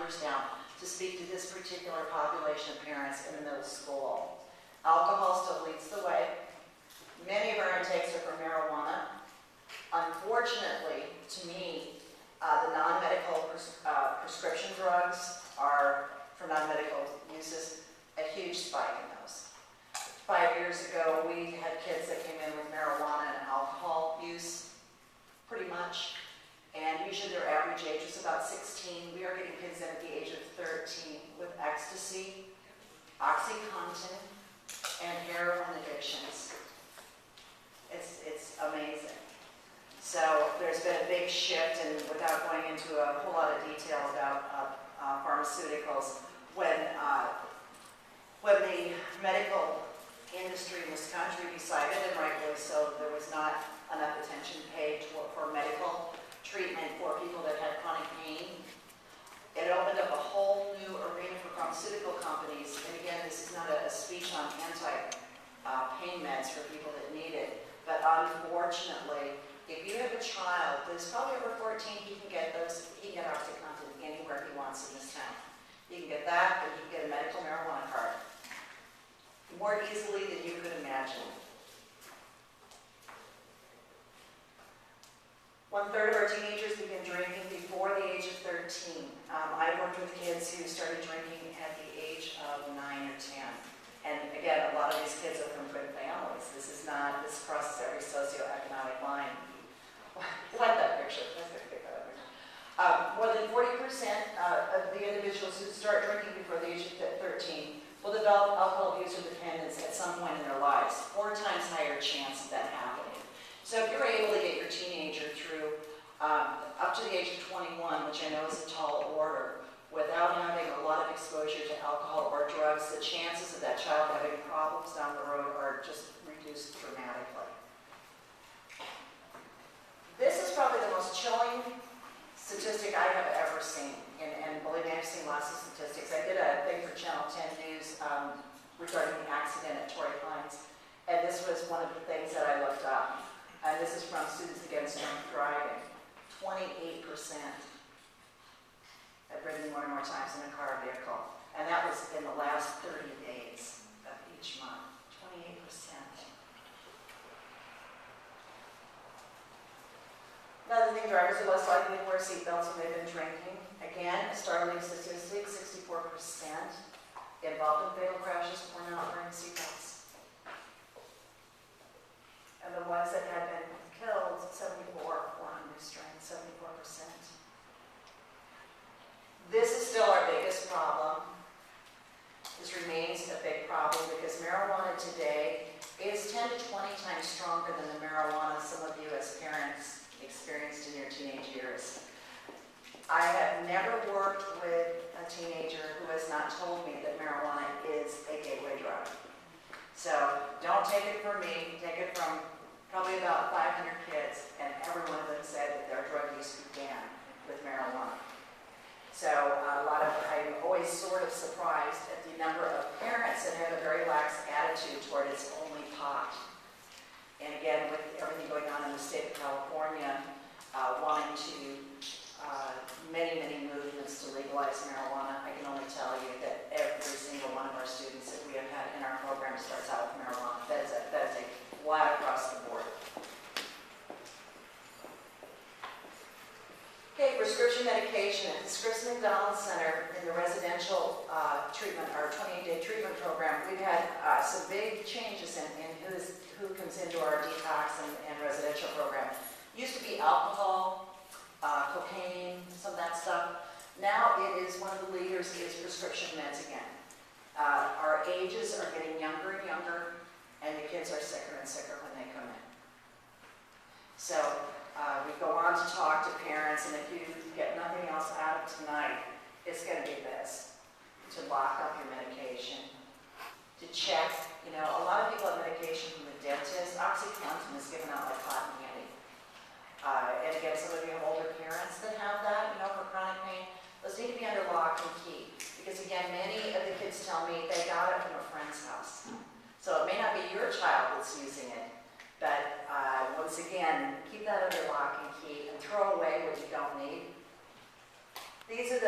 numbers down to speak to this particular population of parents in the middle school. Alcohol still leads the way. Many of our intakes are for marijuana. Unfortunately, to me, the non-medical prescription drugs are, for non-medical uses, a huge spike in those. 5 years ago, we had kids that came in with marijuana and alcohol use, pretty much. And usually their average age was about 16. We are getting kids in at the age of 13 with ecstasy, OxyContin, and heroin addictions. It's amazing. So there's been a big shift, and without going into a whole lot of detail about pharmaceuticals, when the medical industry in this country decided, and rightly so, there was not enough attention paid for medical treatment for people that had chronic pain. It opened up a whole new arena for pharmaceutical companies. And again, this is not a speech on anti-pain meds for people that need it. But unfortunately, if you have a child that's probably over 14, he can get OxyContin anywhere he wants in this town. He can get that, and he can get a medical marijuana card more easily than you could imagine. 1/3 of our teenagers begin drinking before the age of 13. I worked with kids who started drinking at the age of 9 or 10. And again, a lot of these kids are from good families. This crosses every socioeconomic line. Like that picture. Let's pick that up. More than 40% of the individuals who start drinking before the age of 13 will develop alcohol abuse or dependence at some point in their lives. 4 times higher chance of that happening. So if you're able to get your teenager through up to the age of 21, which I know is a tall order, without having a lot of exposure to alcohol or drugs, the chances of that child having problems down the road are just reduced dramatically. This is probably the most chilling statistic I have ever seen. And believe me, I've seen lots of statistics. I did a thing for Channel 10 News regarding the accident at Torrey Pines. And this was one of the things that I looked up. And this is from Students Against Drunk Driving. 28% have ridden more and more times in a car or vehicle. And that was in the last 30 days of each month. 28%. Another thing, drivers are less likely to wear seatbelts when they've been drinking. Again, a startling statistic, 64% involved in fatal crashes were not wearing seatbelts. And the ones that had been killed, 74 were unrestrained, 74%. This is still our biggest problem. This remains a big problem because marijuana today is 10 to 20 times stronger than the marijuana some of you as parents experienced in your teenage years. I have never worked with a teenager who has not told me that marijuana is a gateway drug. So don't take it from me, take it from probably about 500 kids, and every one of them said that their drug use began with marijuana. So I'm always sort of surprised at the number of parents that have a very lax attitude toward it's only pot. And again, with everything going on in the state of California, wanting to, many movements to legalize marijuana, I can only tell you that every single one of our students that we have had in our program starts out with marijuana. That is a flat across the board. Okay, prescription medication. At the Scripps McDonald Center in the residential treatment, our 28-day treatment program, we've had some big changes in who comes into our detox and residential program. Used to be alcohol, cocaine, some of that stuff. Now it is one of the leaders is prescription meds again. Our ages are getting younger and younger, and the kids are sicker and sicker when they come in. So we go on to talk to parents, and if you get nothing else out of tonight, it's going to be this: to lock up your medication, to check. You know, a lot of people have medication from the dentist. OxyContin is given out like cotton candy. And again, some of you have older parents that have that, you know, for chronic pain. Those need to be under lock and key. Because again, many of the kids tell me they got it from a friend's house. So it may not be your child that's using it, but once again, keep that under lock and key and throw away what you don't need. These are the